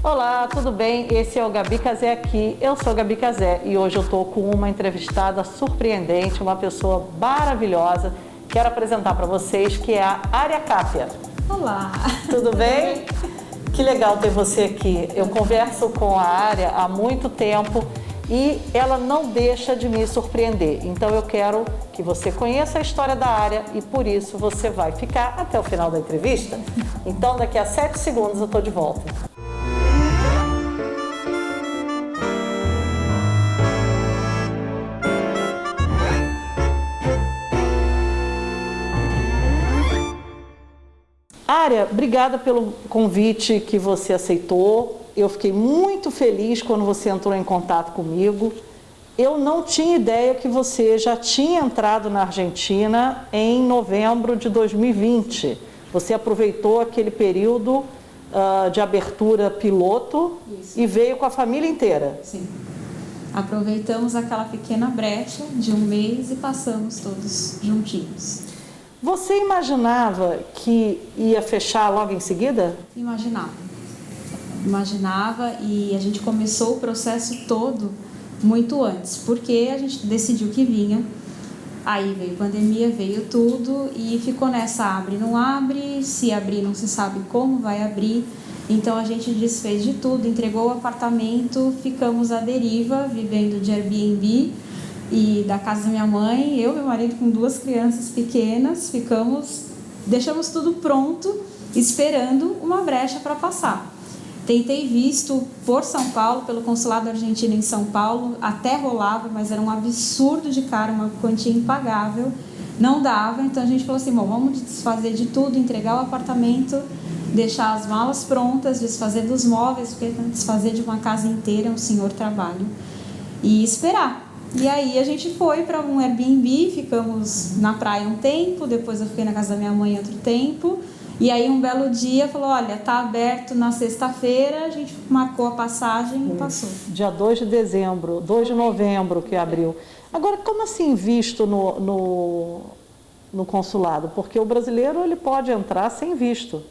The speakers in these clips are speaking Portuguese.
Olá, tudo bem? Esse é o Gabi Casé aqui. Eu sou Gabi Casé e hoje eu estou com uma entrevistada surpreendente, uma pessoa maravilhosa. Quero apresentar para vocês que é a Ária Cápia. Olá! Tudo bem? Que legal ter você aqui. Eu converso com a Ária há muito tempo e ela não deixa de me surpreender. Então eu quero que você conheça a história da Ária e por isso você vai ficar até o final da entrevista. Então daqui a 7 segundos eu estou de volta. Ária, obrigada pelo convite que você aceitou. Eu fiquei muito feliz quando você entrou em contato comigo. Eu não tinha ideia que você já tinha entrado na Argentina em novembro de 2020. Você aproveitou aquele período de abertura piloto. Isso. E veio com a família inteira. Sim. Aproveitamos aquela pequena brecha de um mês e passamos todos juntinhos. Você imaginava que ia fechar logo em seguida? Imaginava e a gente começou o processo todo muito antes, porque a gente decidiu que vinha, aí veio pandemia, veio tudo e ficou nessa abre, não abre, se abrir não se sabe como vai abrir, então a gente desfez de tudo, entregou o apartamento, ficamos à deriva, vivendo de Airbnb, e da casa da minha mãe, eu e meu marido com 2 crianças pequenas, deixamos tudo pronto, esperando uma brecha para passar. Tentei visto por São Paulo, pelo consulado argentino em São Paulo, até rolava, mas era um absurdo de caro, uma quantia impagável, não dava, então a gente falou assim, bom, vamos desfazer de tudo, entregar o apartamento, deixar as malas prontas, desfazer dos móveis, porque desfazer de uma casa inteira é um senhor trabalho, e esperar. E aí a gente foi para um Airbnb, ficamos na praia um tempo, depois eu fiquei na casa da minha mãe outro tempo, e aí um belo dia falou, olha, tá aberto na sexta-feira, a gente marcou a passagem e passou. Dia 2 de dezembro, 2 de novembro que abriu. Agora, como assim visto no consulado? Porque o brasileiro ele pode entrar sem visto.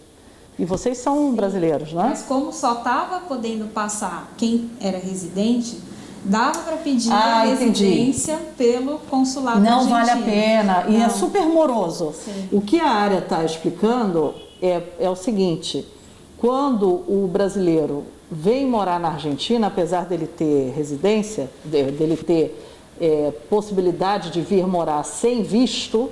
E vocês são brasileiros, não é? Mas como só estava podendo passar quem era residente, dava para pedir a residência pelo consulado não argentino. Vale a pena. E é super moroso. Sim. O que a Ária está explicando é o seguinte, quando o brasileiro vem morar na Argentina, apesar dele ter residência, dele ter possibilidade de vir morar sem visto,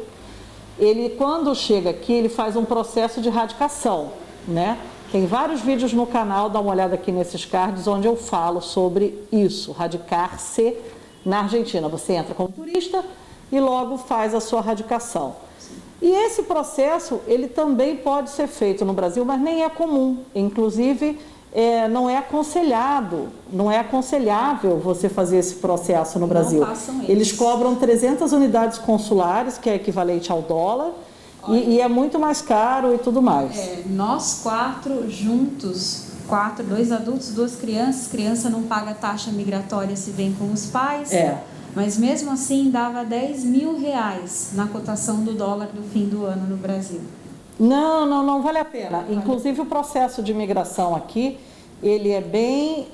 ele quando chega aqui, ele faz um processo de radicação, né? Tem vários vídeos no canal, dá uma olhada aqui nesses cards, onde eu falo sobre isso, radicar-se na Argentina. Você entra como turista e logo faz a sua radicação. E esse processo, ele também pode ser feito no Brasil, mas nem é comum. Inclusive, não é aconselhado, não é aconselhável você fazer esse processo no Brasil. Não façam isso. Eles cobram 300 unidades consulares, que é equivalente ao dólar, e é muito mais caro e tudo mais. Nós 4 juntos, 2 adultos, 2 crianças, criança não paga taxa migratória se vem com os pais, mas mesmo assim dava R$10.000 na cotação do dólar do fim do ano no Brasil. Não vale a pena. Inclusive o processo de imigração aqui, ele é bem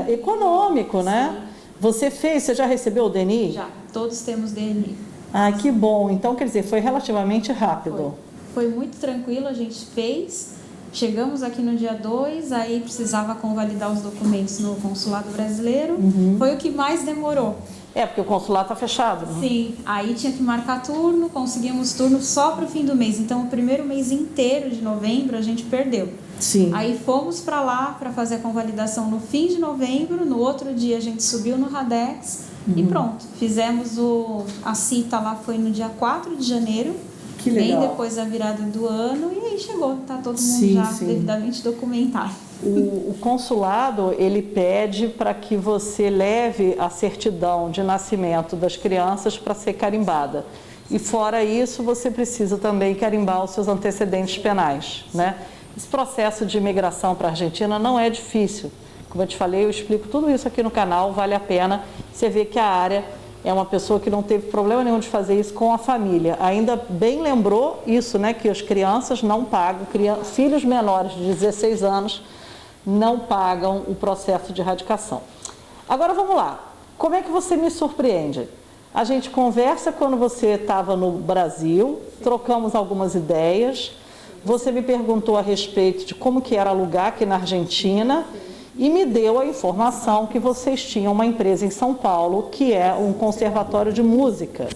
econômico, né? Você já recebeu o DNI? Já, todos temos DNI. Ah, que bom. Então, quer dizer, foi relativamente rápido. Foi muito tranquilo, a gente fez. Chegamos aqui no dia 2, aí precisava convalidar os documentos no consulado brasileiro. Foi o que mais demorou. Porque o consulado está fechado, né? Sim, aí tinha que marcar turno, conseguimos turno só para o fim do mês. Então, o primeiro mês inteiro de novembro a gente perdeu. Sim. Aí fomos para lá para fazer a convalidação no fim de novembro. No outro dia a gente subiu no Radex. E pronto, fizemos a cita lá, foi no dia 4 de janeiro, que legal. Bem depois da virada do ano, e aí chegou, tá todo mundo devidamente documentado. O consulado, ele pede para que você leve a certidão de nascimento das crianças para ser carimbada. E fora isso, você precisa também carimbar os seus antecedentes penais, né? Esse processo de imigração para a Argentina não é difícil. Como eu te falei, eu explico tudo isso aqui no canal, vale a pena. Você vê que a Ária é uma pessoa que não teve problema nenhum de fazer isso com a família. Ainda bem lembrou isso, né, que as crianças não pagam, filhos menores de 16 anos não pagam o processo de erradicação. Agora vamos lá, como é que você me surpreende? A gente conversa quando você estava no Brasil, trocamos algumas ideias, você me perguntou a respeito de como que era alugar aqui na Argentina e me deu a informação que vocês tinham uma empresa em São Paulo, que é um conservatório de música.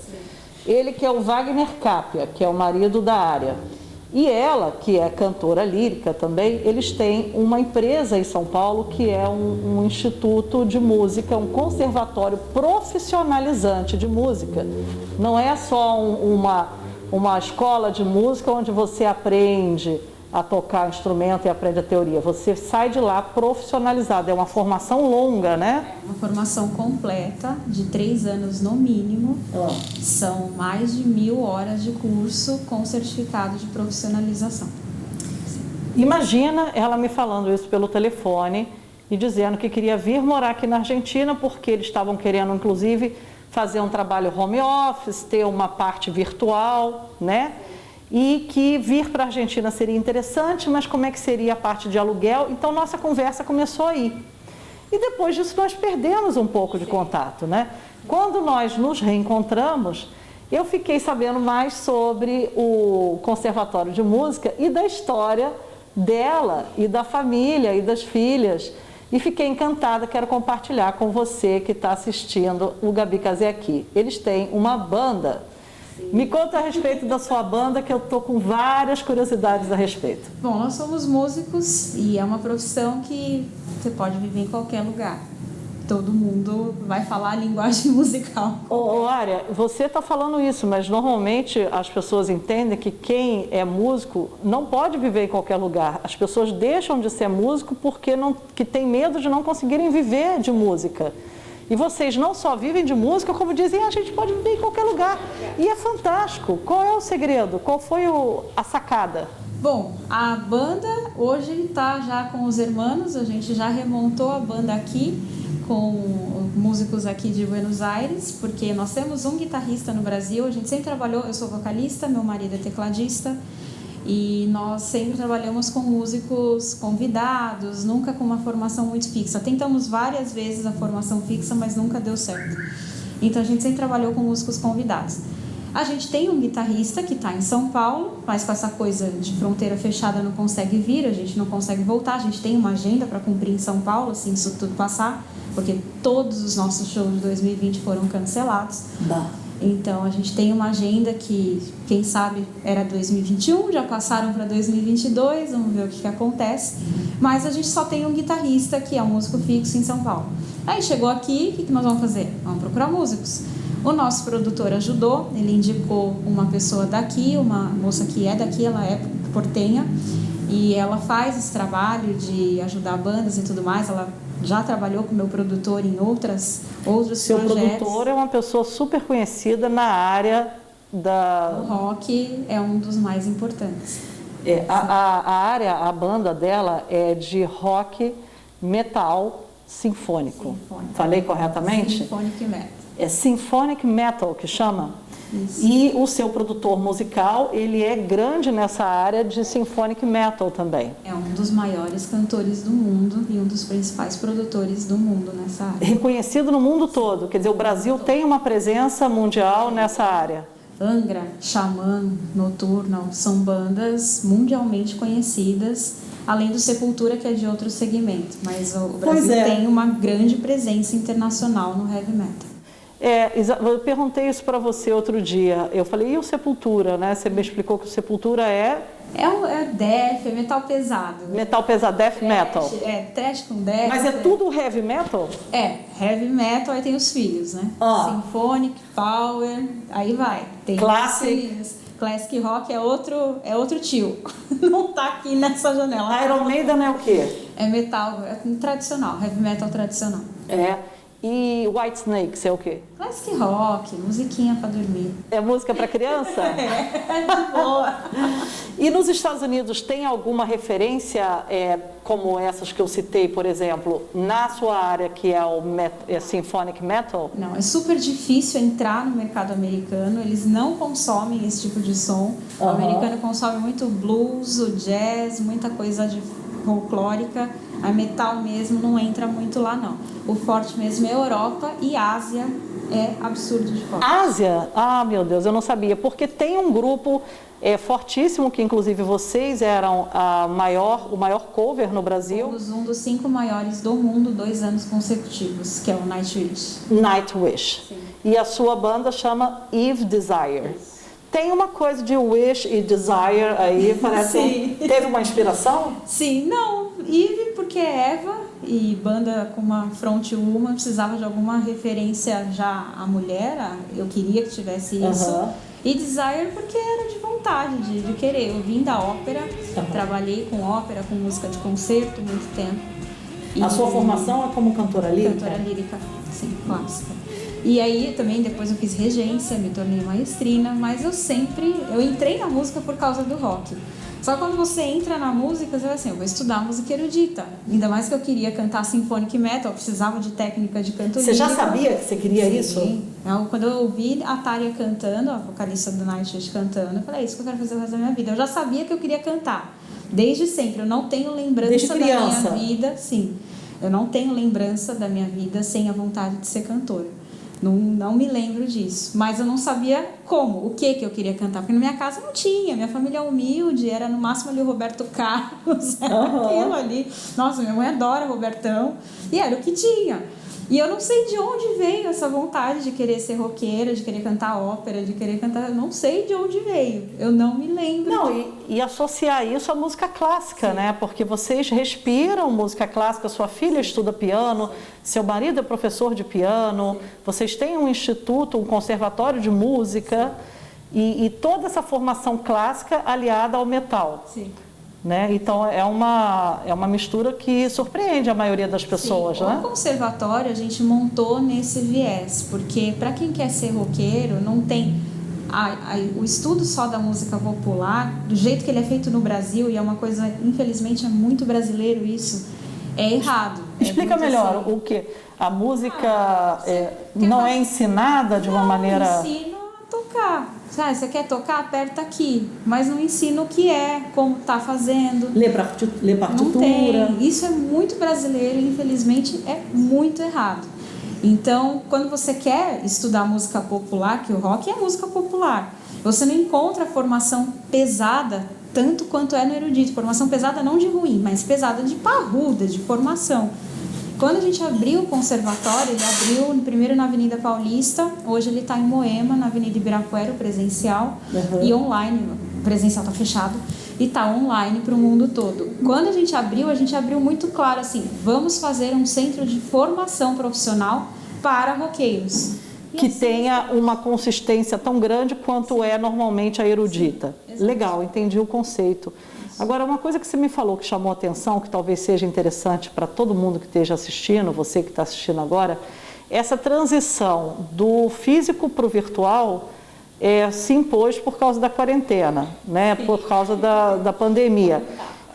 Ele que é o Wagner Capia, que é o marido da Área. E ela, que é cantora lírica também, eles têm uma empresa em São Paulo que é um instituto de música, um conservatório profissionalizante de música. Não é só uma escola de música onde você aprende a tocar instrumento e aprende a teoria. Você sai de lá profissionalizado, é uma formação longa, né? É uma formação completa, de 3 anos no mínimo. São mais de 1.000 horas de curso com certificado de profissionalização. Imagina ela me falando isso pelo telefone e dizendo que queria vir morar aqui na Argentina porque eles estavam querendo, inclusive, fazer um trabalho home office, ter uma parte virtual, né? E que vir para a Argentina seria interessante, mas como é que seria a parte de aluguel? Então, nossa conversa começou aí. E depois disso, nós perdemos um pouco de contato, né? Quando nós nos reencontramos, eu fiquei sabendo mais sobre o Conservatório de Música e da história dela e da família e das filhas. E fiquei encantada, quero compartilhar com você que está assistindo o Gabi Casé aqui. Eles têm uma banda. Me conta a respeito da sua banda, que eu estou com várias curiosidades a respeito. Bom, nós somos músicos e é uma profissão que você pode viver em qualquer lugar. Todo mundo vai falar a linguagem musical. Área, você está falando isso, mas normalmente as pessoas entendem que quem é músico não pode viver em qualquer lugar. As pessoas deixam de ser músico porque que tem medo de não conseguirem viver de música. E vocês não só vivem de música, como dizem, a gente pode viver em qualquer lugar. E é fantástico. Qual é o segredo? Qual foi a sacada? Bom, a banda hoje está já com os hermanos, a gente já remontou a banda aqui com músicos aqui de Buenos Aires, porque nós temos um guitarrista no Brasil, a gente sempre trabalhou, eu sou vocalista, meu marido é tecladista, e nós sempre trabalhamos com músicos convidados, nunca com uma formação muito fixa. Tentamos várias vezes a formação fixa, mas nunca deu certo. Então a gente sempre trabalhou com músicos convidados. A gente tem um guitarrista que está em São Paulo, mas com essa coisa de fronteira fechada não consegue vir, a gente não consegue voltar. A gente tem uma agenda para cumprir em São Paulo, assim, isso tudo passar, porque todos os nossos shows de 2020 foram cancelados. Então a gente tem uma agenda que, quem sabe, era 2021, já passaram para 2022, vamos ver o que acontece. Mas a gente só tem um guitarrista que é um músico fixo em São Paulo. Aí chegou aqui, o que nós vamos fazer? Vamos procurar músicos. O nosso produtor ajudou, ele indicou uma pessoa daqui, uma moça que é daqui, ela é portenha, e ela faz esse trabalho de ajudar bandas e tudo mais. Ela já trabalhou com o meu produtor em outros projetos. Seu produtor é uma pessoa super conhecida na área da... O rock é um dos mais importantes. A banda dela é de rock metal sinfônico. Falei corretamente? Symphonic metal. É Symphonic Metal que chama? Isso. E o seu produtor musical, ele é grande nessa área de Symphonic Metal também. É um dos maiores cantores do mundo e um dos principais produtores do mundo nessa área. Reconhecido no mundo todo, quer dizer, o Brasil tem uma presença mundial nessa área. Angra, Xamã, Noturno, são bandas mundialmente conhecidas, além do Sepultura, que é de outro segmento. Mas o Brasil tem uma grande presença internacional no heavy metal. Eu perguntei isso para você outro dia. Eu falei, e o Sepultura, né? Você me explicou que o Sepultura é death, é metal pesado. Metal pesado, death metal. Trash com death. Mas é tudo heavy metal? Heavy metal, aí tem os filhos, né? Symphonic, Power, aí vai. Tem Classic Rock é outro tio. Não tá aqui nessa janela. Iron Maiden é o quê? É metal, é tradicional, heavy metal tradicional. E White Snake, é o quê? Classic rock, musiquinha pra dormir. É música para criança? De boa. E nos Estados Unidos tem alguma referência como essas que eu citei, por exemplo, na sua área, que é o Symphonic Metal? Não, é super difícil entrar no mercado americano, eles não consomem esse tipo de som. O americano consome muito blues, o jazz, muita coisa de folclórica. A metal mesmo não entra muito lá, não. O forte mesmo é Europa e Ásia, é absurdo de forte. Ásia? Ah, meu Deus, eu não sabia, porque tem um grupo fortíssimo, que inclusive vocês eram o maior cover no Brasil. Fomos um dos 5 maiores do mundo, 2 anos consecutivos, que é o Nightwish. Nightwish. Sim. E a sua banda chama Eve Desire. Tem uma coisa de Wish e Desire aí, parece. Sim. Teve uma inspiração? Sim, não. Eve porque é Eva e banda com uma frontwoman, precisava de alguma referência já à mulher, eu queria que tivesse isso. E Desire porque era de vontade, de querer. Eu vim da ópera, trabalhei com ópera, com música de concerto muito tempo. A sua formação é como cantora lírica? Cantora lírica, sim, clássica. E aí também depois eu fiz regência, me tornei maestrina, mas eu entrei na música por causa do rock. Só que quando você entra na música, você vai assim, eu vou estudar música erudita. Ainda mais que eu queria cantar symphonic metal, eu precisava de técnica de canto lírico. Você já sabia que você queria isso? Sim. Quando eu ouvi a Tária cantando, a vocalista do Nightwish cantando, eu falei, é isso que eu quero fazer o resto da minha vida. Eu já sabia que eu queria cantar, desde sempre. Eu não tenho lembrança da minha vida, sim. Eu não tenho lembrança da minha vida sem a vontade de ser cantora. Não me lembro disso, mas eu não sabia o que eu queria cantar, porque na minha casa não tinha, minha família é humilde, era no máximo ali o Roberto Carlos, era aquilo ali. Nossa, minha mãe adora o Robertão, e era o que tinha. E eu não sei de onde veio essa vontade de querer ser roqueira, de querer cantar ópera, de querer cantar... Eu não sei de onde veio. Eu não me lembro. Não, e associar isso à música clássica, né? Porque vocês respiram música clássica, sua filha estuda piano, seu marido é professor de piano, vocês têm um instituto, um conservatório de música e toda essa formação clássica aliada ao metal. Sim. Né? Então é uma mistura que surpreende a maioria das pessoas. Sim, né? O conservatório a gente montou nesse viés, porque para quem quer ser roqueiro não tem o estudo só da música popular, do jeito que ele é feito no Brasil, e é uma coisa, infelizmente é muito brasileiro isso, é errado. Explica melhor assim. O que a música não é ensinada de uma maneira... Ensino a tocar. Você quer tocar? Aperta aqui. Mas não ensina o que como tá fazendo. Lê partitura. Não tem. Isso é muito brasileiro e infelizmente é muito errado. Então, quando você quer estudar música popular, que o rock é música popular, você não encontra formação pesada tanto quanto é no erudito. Formação pesada não de ruim, mas pesada de parruda, de formação. Quando a gente abriu o conservatório, ele abriu primeiro na Avenida Paulista, hoje ele está em Moema, na Avenida Ibirapuera, presencial, e online, o presencial está fechado, e está online para o mundo todo. Quando a gente abriu muito claro assim, vamos fazer um centro de formação profissional para roqueiros. Que assim, tenha uma consistência tão grande quanto é normalmente a erudita. Sim, legal, entendi o conceito. Agora, uma coisa que você me falou que chamou a atenção, que talvez seja interessante para todo mundo que esteja assistindo, você que está assistindo agora, essa transição do físico para o virtual se impôs por causa da quarentena, né? Por causa da pandemia.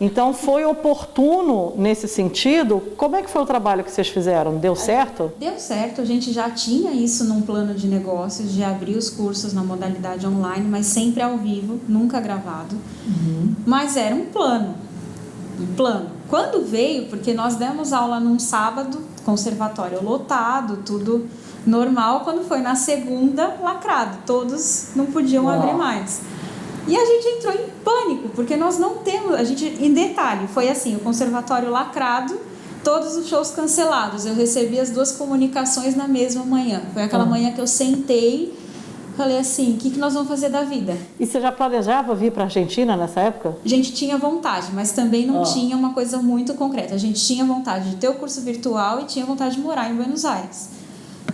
Então, foi oportuno nesse sentido? Como é que foi o trabalho que vocês fizeram? Deu certo? Deu certo, a gente já tinha isso num plano de negócios, de abrir os cursos na modalidade online, mas sempre ao vivo, nunca gravado. Mas era um plano. Quando veio, porque nós demos aula num sábado, conservatório lotado, tudo normal, quando foi na segunda, lacrado, todos não podiam abrir mais. E a gente entrou em pânico, porque nós não temos... em detalhe, foi assim, o conservatório lacrado, todos os shows cancelados. Eu recebi as 2 comunicações na mesma manhã. Foi aquela manhã que eu sentei, falei assim, o que nós vamos fazer da vida? E você já planejava vir para a Argentina nessa época? A gente tinha vontade, mas também não tinha uma coisa muito concreta. A gente tinha vontade de ter o curso virtual e tinha vontade de morar em Buenos Aires.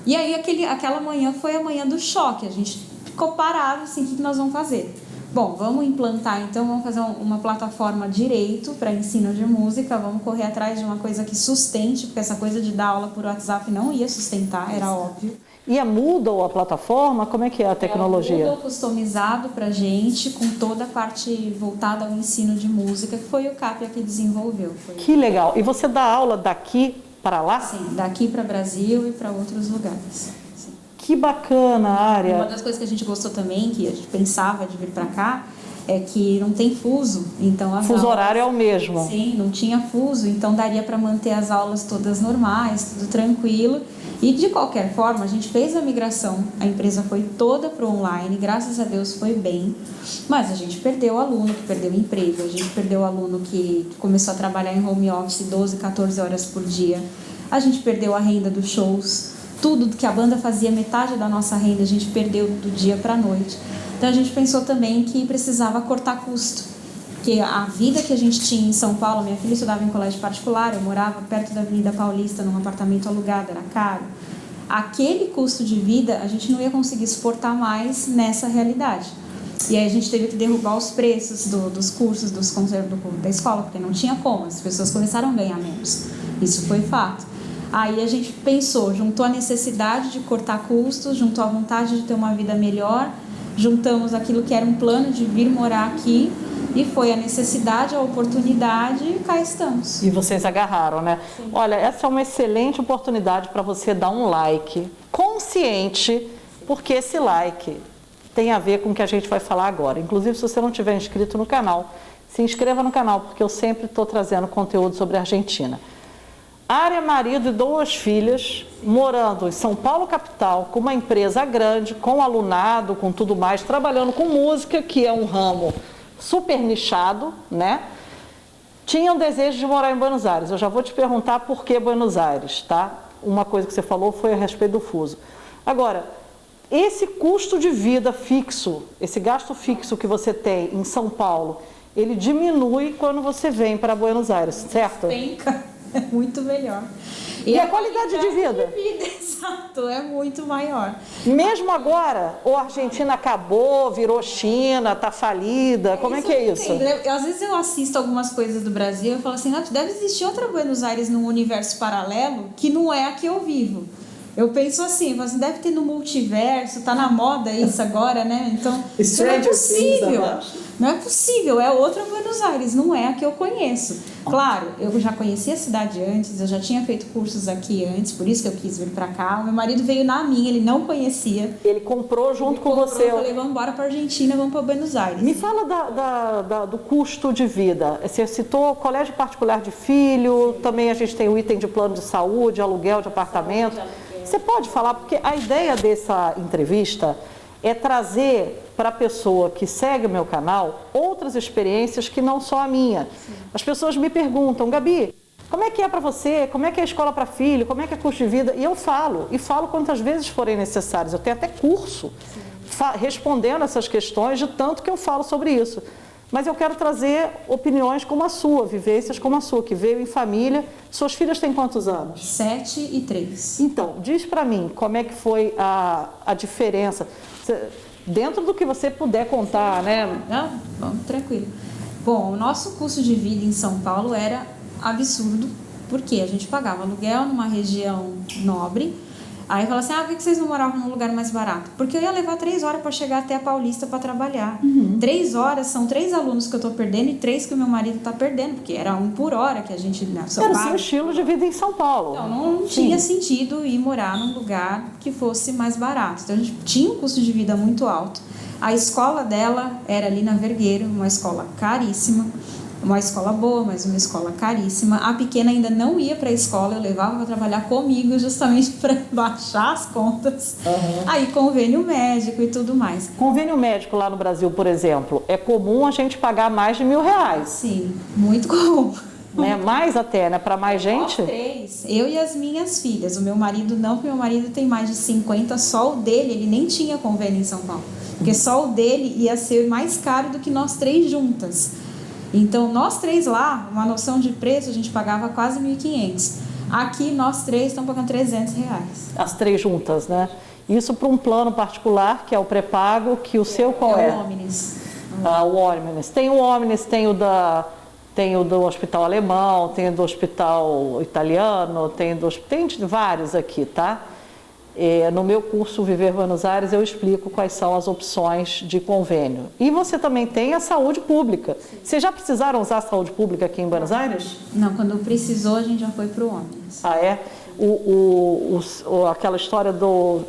E aí aquela manhã foi a manhã do choque. A gente ficou parado, assim, o que nós vamos fazer? Bom, vamos implantar então, vamos fazer uma plataforma direito para ensino de música, vamos correr atrás de uma coisa que sustente, porque essa coisa de dar aula por WhatsApp não ia sustentar, era óbvio. E a Moodle, a plataforma, como é que é a tecnologia? Moodle customizado para gente, com toda a parte voltada ao ensino de música, que foi o Capia que desenvolveu. Que legal! E você dá aula daqui para lá? Sim, daqui para Brasil e para outros lugares. Que bacana, Área. Uma das coisas que a gente gostou também, que a gente pensava de vir para cá, é que não tem fuso, então as fuso aulas, horário é o mesmo. Sim, não tinha fuso, então daria para manter as aulas todas normais, tudo tranquilo. E de qualquer forma, a gente fez a migração, a empresa foi toda para o online, graças a Deus foi bem, mas a gente perdeu o aluno que perdeu o emprego, a gente perdeu o aluno que começou a trabalhar em home office 12, 14 horas por dia, a gente perdeu a renda dos shows, tudo que a banda fazia, metade da nossa renda, a gente perdeu do dia para a noite. Então a gente pensou também que precisava cortar custo, porque a vida que a gente tinha em São Paulo, minha filha estudava em colégio particular, eu morava perto da Avenida Paulista, num apartamento alugado, era caro. Aquele custo de vida, a gente não ia conseguir suportar mais nessa realidade. E aí a gente teve que derrubar os preços dos cursos, da escola, porque não tinha como, as pessoas começaram a ganhar menos. Isso foi fato. Aí a gente pensou, juntou a necessidade de cortar custos, juntou a vontade de ter uma vida melhor, juntamos aquilo que era um plano de vir morar aqui, e foi a necessidade, a oportunidade, e cá estamos. E vocês agarraram, né? Sim. Olha, essa é uma excelente oportunidade para você dar um like consciente, porque esse like tem a ver com o que a gente vai falar agora. Inclusive, se você não tiver inscrito no canal, se inscreva no canal, porque eu sempre estou trazendo conteúdo sobre a Argentina. Área, marido e 2 filhas, morando em São Paulo, capital, com uma empresa grande, com alunado, com tudo mais, trabalhando com música, que é um ramo super nichado, né? Tinham desejo de morar em Buenos Aires. Eu já vou te perguntar por que Buenos Aires, tá? Uma coisa que você falou foi a respeito do fuso. Agora, esse custo de vida fixo, esse gasto fixo que você tem em São Paulo, ele diminui quando você vem para Buenos Aires, certo? Penca, é muito melhor. E a qualidade de vida? Exato, é muito maior. Mesmo agora, ou a Argentina acabou, virou China, está falida, como é que é isso? Às vezes eu assisto algumas coisas do Brasil e falo assim, deve existir outra Buenos Aires num universo paralelo que não é a que eu vivo. Eu penso assim, deve ter no multiverso, tá na moda isso agora, né? Então, isso não é possível. Não é possível, é outra Buenos Aires, não é a que eu conheço. Claro, eu já conhecia a cidade antes, eu já tinha feito cursos aqui antes, por isso que eu quis vir pra cá. O meu marido veio na minha, ele não conhecia. Ele comprou junto com você. Eu falei, vamos embora pra Argentina, vamos pra Buenos Aires. Me fala do custo de vida. Você citou colégio particular de filho, também a gente tem o item de plano de saúde, aluguel de apartamento. Você pode falar, porque a ideia dessa entrevista é trazer para a pessoa que segue o meu canal outras experiências que não só a minha. Sim. As pessoas me perguntam, Gabi, como é que é para você? Como é que é a escola para filho? Como é que é custo de vida? E eu falo quantas vezes forem necessárias. Eu tenho até curso respondendo essas questões, de tanto que eu falo sobre isso. Mas eu quero trazer opiniões como a sua, vivências como a sua, que veio em família. Suas filhas têm quantos anos? 7 e 3. Então, diz para mim como é que foi a diferença, dentro do que você puder contar, né? Não, vamos, tranquilo. Bom, o nosso custo de vida em São Paulo era absurdo, porque a gente pagava aluguel numa região nobre. Aí fala assim, por que vocês não moravam num lugar mais barato? Porque eu ia levar 3 horas para chegar até a Paulista para trabalhar. 3 horas, são 3 alunos que eu estou perdendo e 3 que o meu marido está perdendo, porque era 1 por hora que a gente... Era o seu estilo de vida em São Paulo. Então, não tinha sentido ir morar num lugar que fosse mais barato. Então, a gente tinha um custo de vida muito alto. A escola dela era ali na Vergueiro, uma escola caríssima. Uma escola boa, mas uma escola caríssima. A pequena ainda não ia para a escola, eu levava para trabalhar comigo justamente para baixar as contas. Aí convênio médico e tudo mais. Convênio médico lá no Brasil, por exemplo, é comum a gente pagar mais de R$1.000. Sim, muito comum. Né? Mais até, né? Para mais gente? Nós 3, eu e as minhas filhas. O meu marido não, porque o meu marido tem mais de 50, só o dele, ele nem tinha convênio em São Paulo. Porque só o dele ia ser mais caro do que nós 3 juntas. Então, nós 3 lá, uma noção de preço, a gente pagava quase 1.500. Aqui, nós 3 estamos pagando R$300. As 3 juntas, né? Isso para um plano particular, que é o pré-pago, que o seu qual é? O Omnis. O Omnis. Tem o Omnis, tem o do hospital alemão, tem o do hospital italiano, tem vários aqui, tá? No meu curso Viver Buenos Aires eu explico quais são as opções de convênio. E você também tem a saúde pública. Vocês já precisaram usar a saúde pública aqui em Buenos Aires? Não, quando precisou a gente já foi para o Omnis. Ah, é? Aquela história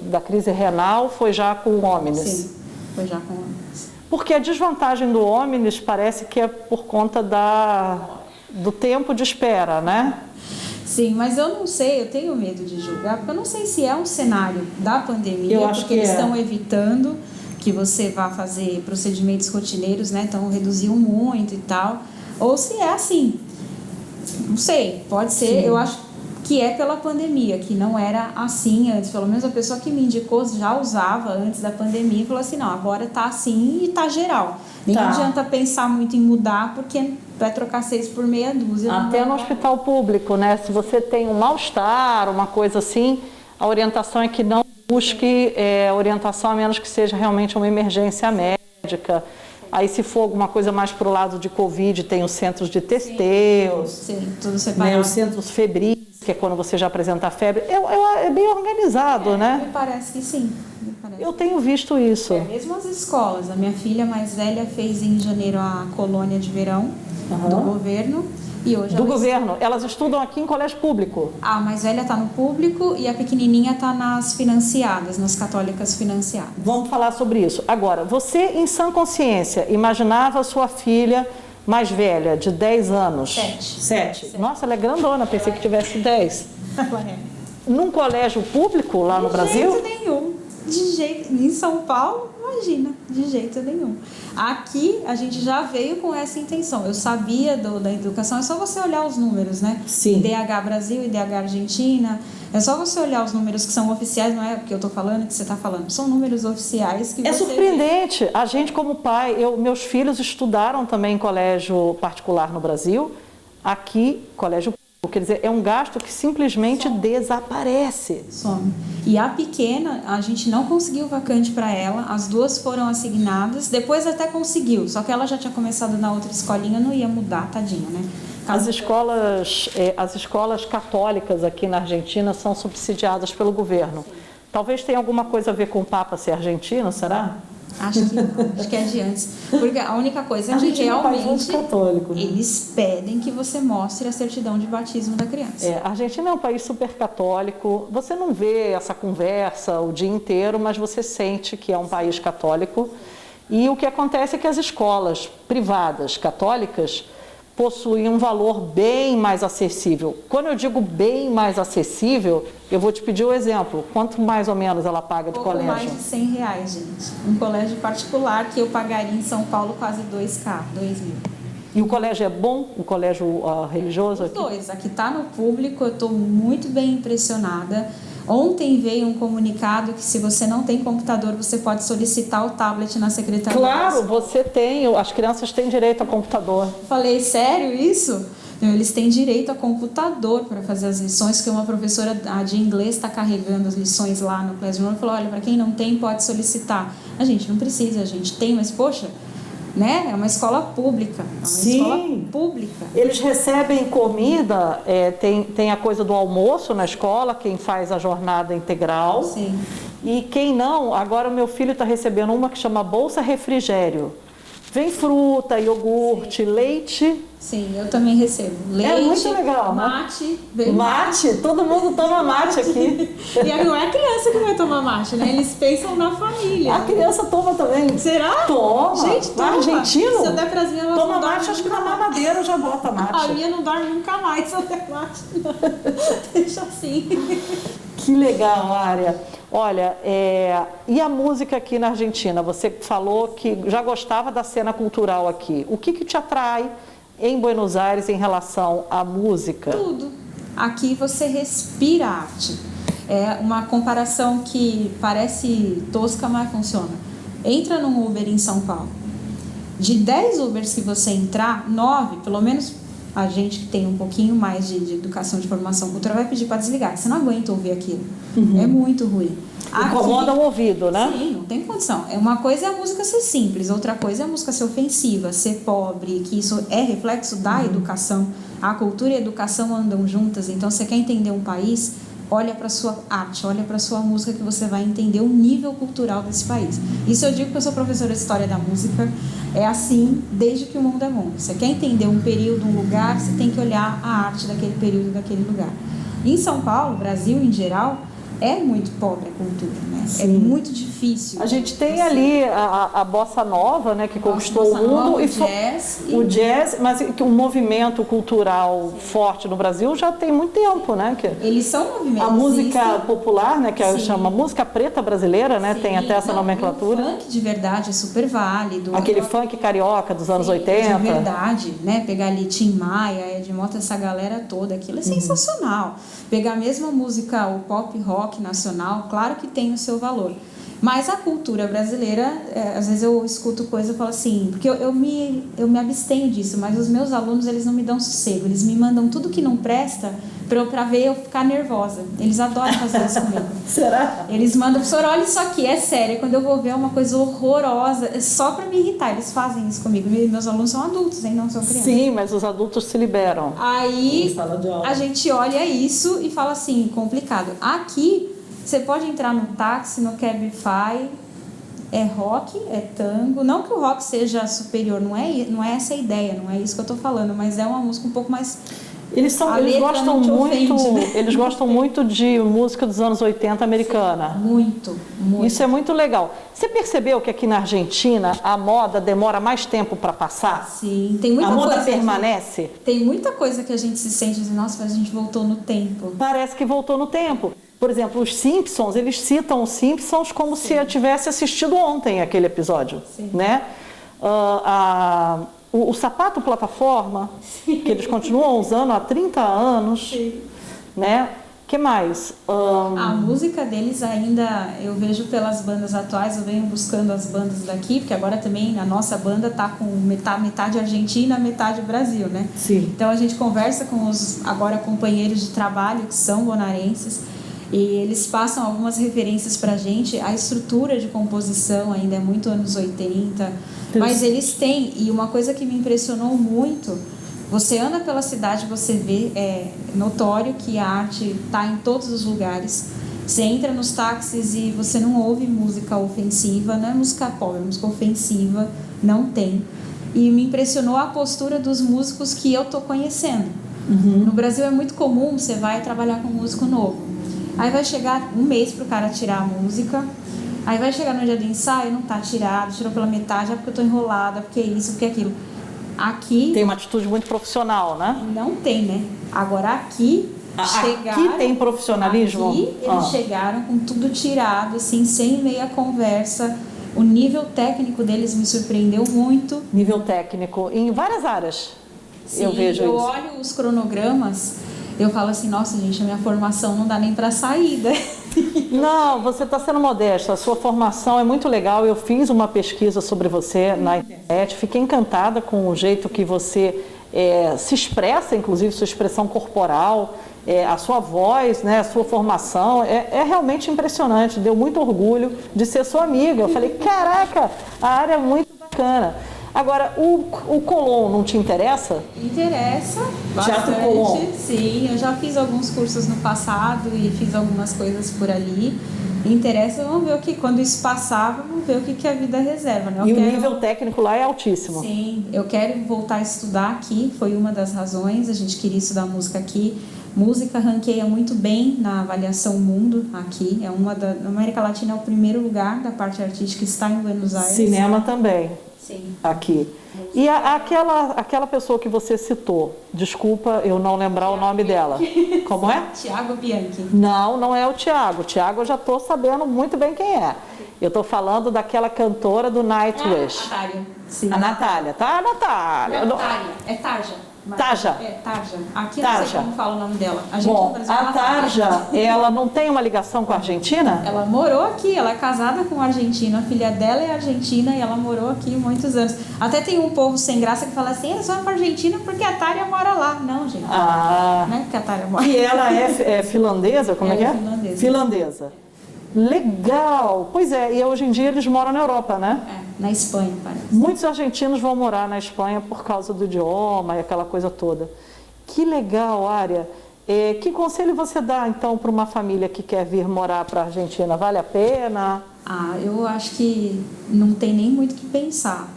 da crise renal foi já com o Omnis? Sim, foi já com o Omnis. Porque a desvantagem do Omnis parece que é por conta do tempo de espera, né? Sim, mas eu não sei, eu tenho medo de julgar, porque eu não sei se é um cenário da pandemia, Eu acho porque que eles é. estão evitando que você vá fazer procedimentos rotineiros, né? Então reduziu muito e tal, ou se é assim. Não sei, pode ser, Sim. eu acho que é pela pandemia, que não era assim antes. Pelo menos a pessoa que me indicou já usava antes da pandemia e falou assim, não, agora tá assim e tá geral. Nem Tá. adianta pensar muito em mudar, porque vai trocar 6 por meia dúzia. Até no hospital público, né? Se você tem um mal-estar, uma coisa assim, a orientação é que não busque orientação, a menos que seja realmente uma emergência médica. Aí, se for alguma coisa mais para o lado de Covid, tem os centros de testeio, Sim, tudo né, separado. os centros febris, que é quando você já apresenta febre. É bem organizado, né? Me parece que sim. Me parece. Eu tenho visto isso. Mesmo as escolas. A minha filha mais velha fez em janeiro a colônia de verão do governo. E hoje Do governo. Elas estudam aqui em colégio público. A mais velha está no público e a pequenininha está nas financiadas, nas católicas financiadas. Vamos falar sobre isso. Agora, você, em sã consciência, imaginava sua filha mais velha, de 10 anos? 7. Nossa, ela é grandona, pensei que tivesse 10. Num colégio público lá no Brasil? De jeito nenhum. De jeito. Em São Paulo, imagina, de jeito nenhum. Aqui a gente já veio com essa intenção. Eu sabia da educação, é só você olhar os números, né? Sim. IDH Brasil, IDH Argentina. É só você olhar os números que são oficiais, não é o que eu estou falando, que você está falando. São números oficiais que É você surpreendente. A gente, como pai, meus filhos estudaram também em colégio particular no Brasil. Aqui, colégio público. Quer dizer, é um gasto que simplesmente desaparece. some. E a pequena, a gente não conseguiu vacante para ela, as duas foram assignadas, depois até conseguiu, só que ela já tinha começado na outra escolinha, não ia mudar, tadinha, né? As escolas católicas aqui na Argentina são subsidiadas pelo governo. Talvez tenha alguma coisa a ver com o Papa ser argentino, será? Acho que não, acho que é de antes. Porque a única coisa é que realmente católico, né? eles pedem que você mostre a certidão de batismo da criança. A Argentina é um país super católico. Você não vê essa conversa o dia inteiro, mas você sente que é um país católico. E o que acontece é que as escolas privadas católicas possuem um valor bem mais acessível. Quando eu digo bem mais acessível, eu vou te pedir o exemplo. Quanto mais ou menos ela paga de colégio? Mais de R$100, gente. Um colégio particular que eu pagaria em São Paulo quase 2.000. E o colégio é bom? O colégio religioso? Os dois. Aqui está no público, eu estou muito bem impressionada. Ontem veio um comunicado que se você não tem computador, você pode solicitar o tablet na secretaria. Claro, você tem. As crianças têm direito a computador. Falei, sério isso? Eles têm direito a computador para fazer as lições, que uma professora de inglês está carregando as lições lá no Classroom e falou, olha, para quem não tem, pode solicitar. A gente não precisa, a gente tem, mas poxa, né? É uma escola pública. É uma escola pública. Eles recebem comida, tem a coisa do almoço na escola, quem faz a jornada integral. Sim. E quem não, agora o meu filho está recebendo uma que chama Bolsa Refrigério. Vem fruta, iogurte, leite. Sim, eu também recebo. Leite, é muito legal, mate. Mate, todo mundo toma mate aqui. E não é a criança que vai tomar mate, né? Eles pensam na família. A criança toma também. Será? Toma. Gente, toma. Argentino? Se eu der pras minhas, toma mate, acho que na mamadeira já bota mate. A minha não dorme nunca mais se eu der mate. Não. Deixa assim. Que legal, Área. Olha, e a música aqui na Argentina? Você falou que já gostava da cena cultural aqui. O que te atrai em Buenos Aires em relação à música? Tudo. Aqui você respira arte. É uma comparação que parece tosca, mas funciona. Entra num Uber em São Paulo. De 10 Ubers que você entrar, 9, pelo menos a gente que tem um pouquinho mais de educação, de formação cultural, vai pedir para desligar. Você não aguenta ouvir aquilo. É muito ruim. Incomoda o ouvido, né? Sim, não tem condição. Uma coisa é a música ser simples, outra coisa é a música ser ofensiva, ser pobre, que isso é reflexo da educação. A cultura e a educação andam juntas, então você quer entender um país, olha para a sua arte, olha para a sua música, que você vai entender o nível cultural desse país. Isso eu digo porque eu sou professora de História da Música, é assim desde que o mundo é mundo. Você quer entender um período, um lugar, você tem que olhar a arte daquele período, daquele lugar. Em São Paulo, Brasil em geral, é muito pobre a cultura, né? É muito difícil difícil. A gente tem ali a bossa nova, né, que conquistou o mundo, nova, e o jazz, mas que um movimento cultural forte no Brasil já tem muito tempo, né? Que eles são movimentos. A música popular, né, que chama música preta brasileira, né, tem até essa nomenclatura. O funk de verdade é super válido. Aquele funk carioca dos anos 80. De verdade, né? Pegar ali Tim Maia, Ed Mota, essa galera toda, aquilo é sensacional. Pegar a mesma música, o pop rock nacional, claro que tem o seu valor. Mas a cultura brasileira, às vezes eu escuto coisa e falo assim, porque eu me abstenho disso, mas os meus alunos, eles não me dão sossego, eles me mandam tudo que não presta para ver eu ficar nervosa. Eles adoram fazer isso comigo. Será? Eles mandam, professor, olha isso aqui, é sério, quando eu vou ver uma coisa horrorosa, é só para me irritar, eles fazem isso comigo. Meus alunos são adultos, hein? Não são crianças. Sim, mas os adultos se liberam. Aí a gente olha isso e fala assim, complicado. Aqui, você pode entrar no táxi, no Cabify, é rock, é tango. Não que o rock seja superior, não é essa a ideia, não é isso que eu tô falando, mas é uma música um pouco mais... Eles gostam muito, né? Eles gostam muito de música dos anos 80 americana. Sim, muito. Isso é muito legal. Você percebeu que aqui na Argentina a moda demora mais tempo para passar? Sim, tem muita coisa. A moda permanece? Tem muita coisa que a gente se sente assim, nossa, mas a gente voltou no tempo. Parece que voltou no tempo. Por exemplo, os Simpsons, eles citam os Simpsons como se eu tivesse assistido ontem aquele episódio, né? O sapato plataforma, que eles continuam usando há 30 anos, né? Que mais? A música deles ainda, eu vejo pelas bandas atuais, eu venho buscando as bandas daqui, porque agora também a nossa banda tá com metade Argentina, metade Brasil, né? Sim. Então a gente conversa com os agora companheiros de trabalho que são bonaerenses, e eles passam algumas referências pra gente. A estrutura de composição ainda é muito anos 80, mas eles têm, e uma coisa que me impressionou muito, você anda pela cidade, você vê, é notório que a arte está em todos os lugares. Você entra nos táxis e você não ouve música ofensiva, não é música pop, é música ofensiva, não tem. E me impressionou a postura dos músicos que eu tô conhecendo. No Brasil é muito comum, você vai trabalhar com um músico novo. Aí vai chegar um mês pro cara tirar a música, aí vai chegar no dia do ensaio, não tá tirado, tirou pela metade, porque eu tô enrolada, porque isso, porque aquilo. Aqui... Tem uma atitude muito profissional, né? Não tem, né? Agora aqui chegaram... Aqui tem profissionalismo? Aqui eles chegaram com tudo tirado, assim, sem meia conversa. O nível técnico deles me surpreendeu muito. Nível técnico em várias áreas. Sim, eu vejo eu isso. olho os cronogramas, eu falo assim, nossa gente, a minha formação não dá nem para saída. Não, você está sendo modesta, a sua formação é muito legal, eu fiz uma pesquisa sobre você na internet, fiquei encantada com o jeito que você se expressa, inclusive sua expressão corporal, a sua voz, né, a sua formação, é realmente impressionante, deu muito orgulho de ser sua amiga. Eu falei, caraca, a área é muito bacana. Agora, o Colón não te interessa? Interessa Teatro Colón. bastante, sim. Eu já fiz alguns cursos no passado e fiz algumas coisas por ali. Interessa, vamos ver o que, quando isso passar, vamos ver o que a vida reserva, né? O nível técnico lá é altíssimo. Sim, eu quero voltar a estudar aqui, foi uma das razões, a gente queria estudar música aqui. Música ranqueia muito bem na avaliação mundo aqui, na América Latina é o primeiro lugar da parte artística, está em Buenos Aires. Cinema também. Sim. Aqui. E aquela pessoa que você citou, desculpa eu não lembrar o nome dela. Como é? Thiago Bianchi. Não é o Thiago. O Thiago eu já estou sabendo muito bem quem é. Eu estou falando daquela cantora do Nightwish. A Natália. Sim. A Natália, tá? A Natália. Não, é Tarja. Tarja. Tarja. Aqui Tarja. não sei como fala o nome dela. Bom, a Tarja, ela não tem uma ligação com a Argentina? Ela morou aqui, ela é casada com um argentino, a filha dela é argentina e ela morou aqui muitos anos. Até tem um povo sem graça que fala assim, eles vão para Argentina porque a Tária mora lá. Não, gente. Não é porque a Tária mora. E ela é finlandesa? Como é que é? Finlandesa. Legal! Pois é, e hoje em dia eles moram na Europa, né? Na Espanha, parece. Muitos argentinos vão morar na Espanha por causa do idioma e aquela coisa toda. Que legal, Ária. Que conselho você dá, então, para uma família que quer vir morar para a Argentina? Vale a pena? Eu acho que não tem nem muito o que pensar.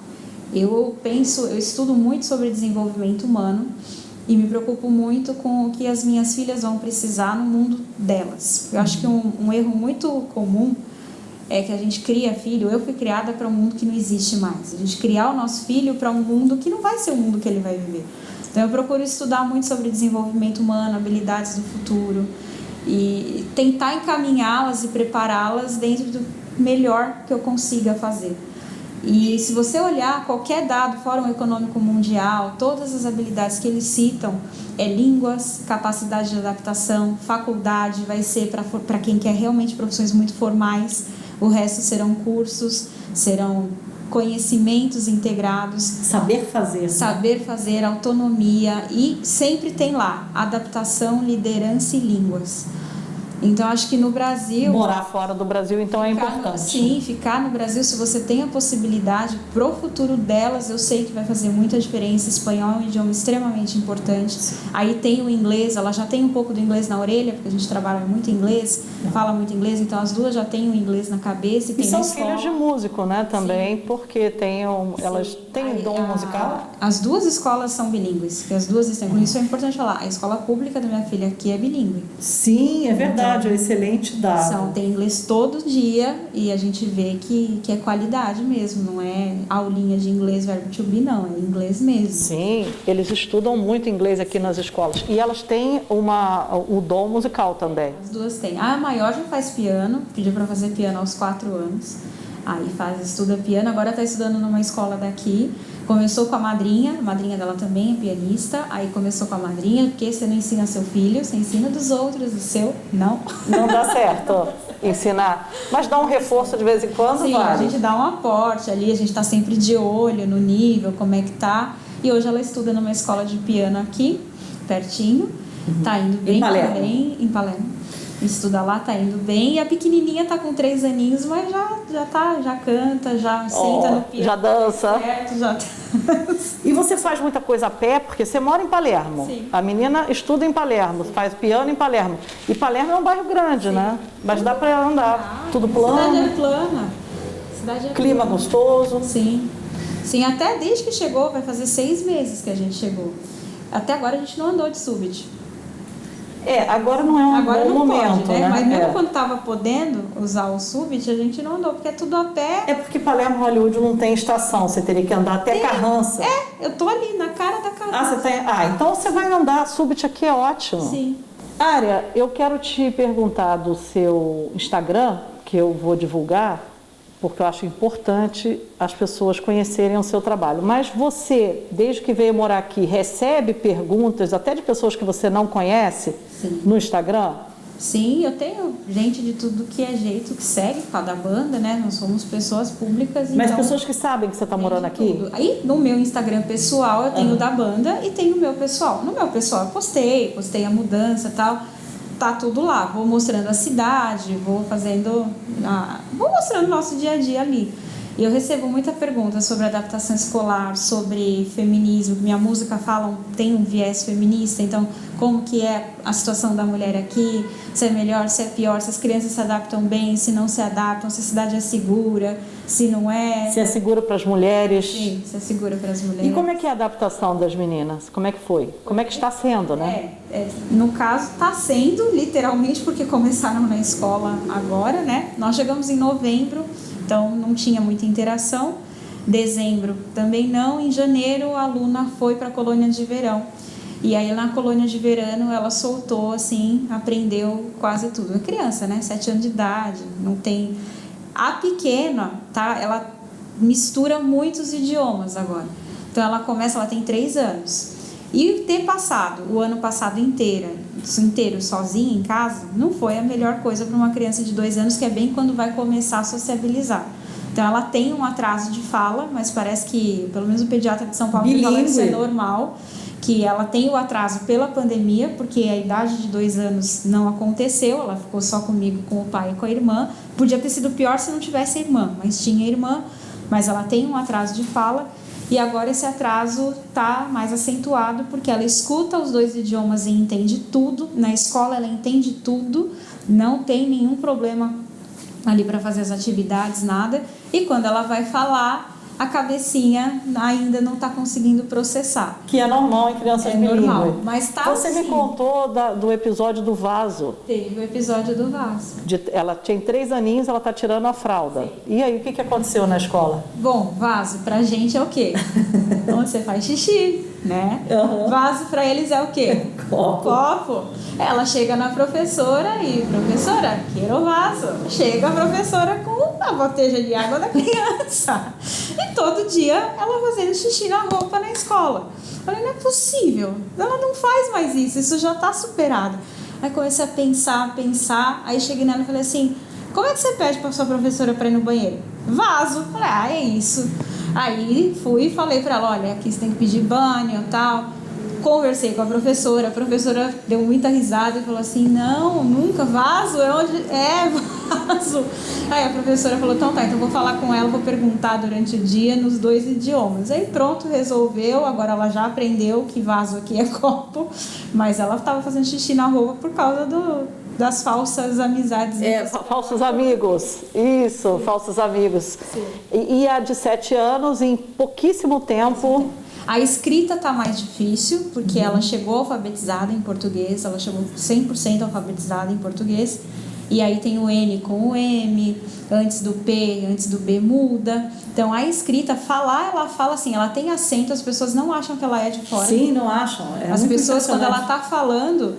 Eu estudo muito sobre desenvolvimento humano e me preocupo muito com o que as minhas filhas vão precisar no mundo delas. Eu acho que um erro muito comum é que a gente cria filho. Eu fui criada para um mundo que não existe mais. A gente criar o nosso filho para um mundo que não vai ser o mundo que ele vai viver. Então eu procuro estudar muito sobre desenvolvimento humano, habilidades do futuro e tentar encaminhá-las e prepará-las dentro do melhor que eu consiga fazer. E se você olhar qualquer dado, Fórum Econômico Mundial, todas as habilidades que eles citam, línguas, capacidade de adaptação, faculdade, vai ser para quem quer realmente profissões muito formais, o resto serão cursos, serão conhecimentos integrados. Saber fazer. Né? Saber fazer, autonomia, e sempre tem lá adaptação, liderança e línguas. Então, acho que no Brasil... Morar fora do Brasil, então, é importante. Sim, ficar no Brasil, se você tem a possibilidade, pro futuro delas, eu sei que vai fazer muita diferença. Espanhol é um idioma extremamente importante. Aí tem o inglês, ela já tem um pouco do inglês na orelha, porque a gente trabalha muito inglês, fala muito inglês, então as duas já têm o inglês na cabeça. E tem são na escola. filhos de músico, né, também, Sim. Porque elas têm dom musical. As duas escolas são bilíngues, que as duas estão. Isso é importante falar. A escola pública da minha filha aqui é bilíngue. Sim, é verdade. É excelente dado. Tem inglês todo dia e a gente vê que é qualidade mesmo, não é aulinha de inglês, verbo to be, não, é inglês mesmo. Sim, eles estudam muito inglês aqui nas escolas e elas têm o dom musical também. As duas têm. A maior já faz piano, pediu para fazer piano aos 4 anos, aí estuda piano, agora está estudando numa escola daqui. Começou com a madrinha dela também é pianista, aí começou com a madrinha, porque você não ensina seu filho, você ensina dos outros, o seu, não. Não dá certo ensinar, mas dá um reforço de vez em quando, sim, vale. A gente dá um aporte ali, a gente está sempre de olho no nível, como é que tá, e hoje ela estuda numa escola de piano aqui, pertinho, tá indo bem também, em Palermo. Estuda lá, tá indo bem, e a pequenininha tá com 3 aninhos, mas já canta, já senta no piano. Já dança. Certo, já E você faz muita coisa a pé, porque você mora em Palermo. Sim. A menina estuda em Palermo, faz piano em Palermo. E Palermo é um bairro grande, sim, né? Mas dá para andar, tudo plano. A cidade é plana. Clima gostoso. Sim. Sim, até desde que chegou, vai fazer 6 meses que a gente chegou. Até agora a gente não andou de Subbit. Agora não é um agora bom não momento, pode, né? Mas mesmo quando estava podendo usar o Subbit, a gente não andou, porque é tudo a pé. É porque Palermo Hollywood não tem estação, você teria que andar até Carrança. Eu tô ali, na cara da Carrança. Então você vai andar, Subbit aqui é ótimo. Sim. Área, eu quero te perguntar do seu Instagram, que eu vou divulgar, porque eu acho importante as pessoas conhecerem o seu trabalho. Mas você, desde que veio morar aqui, recebe perguntas até de pessoas que você não conhece, sim, no Instagram? Sim, eu tenho gente de tudo que é jeito que segue com a da banda, né? Nós somos pessoas públicas. Mas então, pessoas que sabem que você está morando aqui? Tudo. Aí no meu Instagram pessoal eu tenho o da banda e tenho o meu pessoal. No meu pessoal eu postei a mudança e tal. Tá tudo lá, vou mostrando a cidade, vou mostrando o nosso dia a dia ali. E eu recebo muita pergunta sobre adaptação escolar, sobre feminismo, minha música tem um viés feminista, então como que é a situação da mulher aqui, se é melhor, se é pior, se as crianças se adaptam bem, se não se adaptam, se a cidade é segura, se não é. Se é segura para as mulheres. Sim, se é segura para as mulheres. E como é que é a adaptação das meninas? Como é que foi? Como é que está sendo, né? No caso, está sendo, literalmente, porque começaram na escola agora, né? Nós chegamos em novembro, então não tinha muita interação. Dezembro também não. Em janeiro, a aluna foi para a colônia de verão. E aí, na colônia de verão, ela soltou, assim, aprendeu quase tudo. É criança, né? 7 anos de idade, não tem... A pequena, tá? Ela mistura muitos idiomas agora. Então, ela tem 3 anos. E ter passado o ano passado inteiro sozinha em casa, não foi a melhor coisa para uma criança de 2 anos, que é bem quando vai começar a sociabilizar. Então, ela tem um atraso de fala, mas parece que, pelo menos o pediatra de São Paulo fala que isso é normal, que ela tem o atraso pela pandemia, porque a idade de 2 anos não aconteceu, ela ficou só comigo, com o pai e com a irmã. Podia ter sido pior se não tivesse a irmã, mas tinha a irmã, mas ela tem um atraso de fala. E agora esse atraso está mais acentuado porque ela escuta os 2 idiomas e entende tudo. Na escola ela entende tudo, não tem nenhum problema ali para fazer as atividades, nada. E quando ela vai falar, a cabecinha ainda não está conseguindo processar. Que é normal em crianças bilíngues. Normal, mas tá Você me assim. contou do episódio do vaso. Teve o episódio do vaso. Ela tinha 3 aninhos, ela tá tirando a fralda. E aí, o que Aconteceu na escola? Bom, vaso pra gente é o quê? Onde você faz xixi, né? Uhum. Vaso pra eles é o quê? Copo. Ela chega na professora e, professora, quero o vaso. Chega a professora com a botija de água da criança. E todo dia ela fazendo xixi na roupa na escola. Eu falei, não é possível. Ela não faz mais isso já tá superado. Aí comecei a pensar. Aí cheguei nela e falei assim, como é que você pede pra sua professora pra ir no banheiro? Vaso. Falei, é isso. Aí fui e falei pra ela, olha, aqui você tem que pedir banho e tal. Conversei com a professora deu muita risada e falou assim, não, nunca, vaso é onde... É, vaso. Aí a professora falou, então tá, então vou falar com ela, vou perguntar durante o dia nos 2 idiomas. Aí pronto, resolveu, agora ela já aprendeu que vaso aqui é copo, mas ela estava fazendo xixi na roupa por causa das falsas amizades. Falsos amigos. Isso, falsos amigos. E a de 7 anos, em pouquíssimo tempo... A escrita tá mais difícil, porque ela chegou alfabetizada em português, ela chegou 100% alfabetizada em português, e aí tem o N com o M, antes do P, antes do B muda. Então a escrita, ela fala assim, ela tem acento, as pessoas não acham que ela é de fora. Sim, não acham. As pessoas, quando ela tá falando,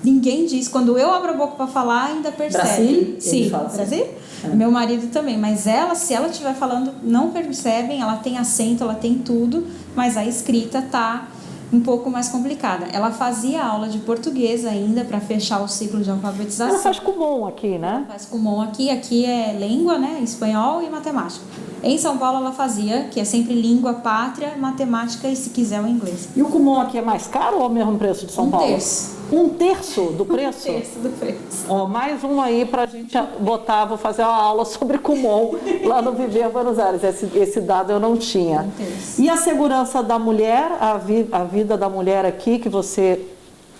ninguém diz. Quando eu abro a boca para falar, ainda percebe. Brasil? Sim, Fala assim. Brasil? Meu marido também, mas ela, se ela estiver falando, não percebem, ela tem acento, ela tem tudo, mas a escrita tá um pouco mais complicada. Ela fazia aula de português ainda para fechar o ciclo de alfabetização. Ela faz Kumon aqui, né? Ela faz Kumon aqui é língua, né? Espanhol e matemática. Em São Paulo ela fazia, que é sempre língua, pátria, matemática e se quiser o inglês. E o Kumon aqui é mais caro ou é o mesmo preço de São Paulo? 1/3. 1/3 do preço? 1/3 do preço. Ó, mais um aí pra gente botar, vou fazer uma aula sobre Kumon lá no Viver Buenos Aires. Esse dado eu não tinha. 1/3. E a segurança da mulher, a vida da mulher aqui, que você,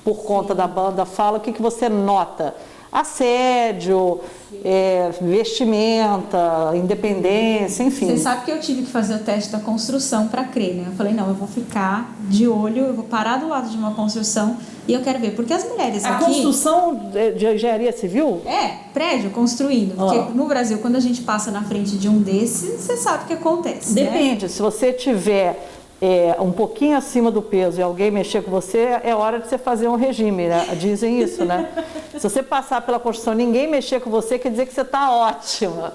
por conta da banda, fala, o que você nota? Assédio, vestimenta, independência, enfim. Você sabe que eu tive que fazer o teste da construção para crer, né? Eu falei, não, eu vou ficar de olho, eu vou parar do lado de uma construção e eu quero ver. Porque as mulheres aqui... A construção de engenharia civil? Prédio construindo. Porque no Brasil, quando a gente passa na frente de um desses, você sabe o que acontece. Depende, né? Se você tiver... um pouquinho acima do peso e alguém mexer com você, é hora de você fazer um regime, né? Dizem isso, né? Se você passar pela construção e ninguém mexer com você, quer dizer que você está ótima.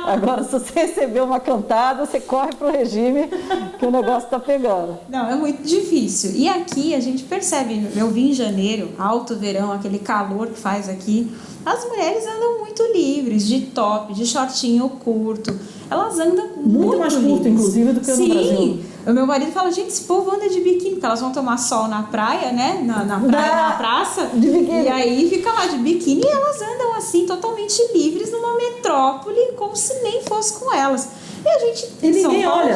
Agora, se você receber uma cantada, você corre para o regime que o negócio está pegando. Não, é muito difícil. E aqui a gente percebe, eu vim em janeiro, alto verão, aquele calor que faz aqui, as mulheres andam muito livres, de top, de shortinho curto. Elas andam muito mais livres. curto, inclusive, do que no Brasil. Sim. O meu marido fala, gente, esse povo anda de biquíni, porque elas vão tomar sol na praia, né? Na praia, na praça. De biquíni. E aí fica lá de biquíni e elas andam assim, totalmente livres numa metrópole, como se nem fosse com elas. E a gente em São Paulo,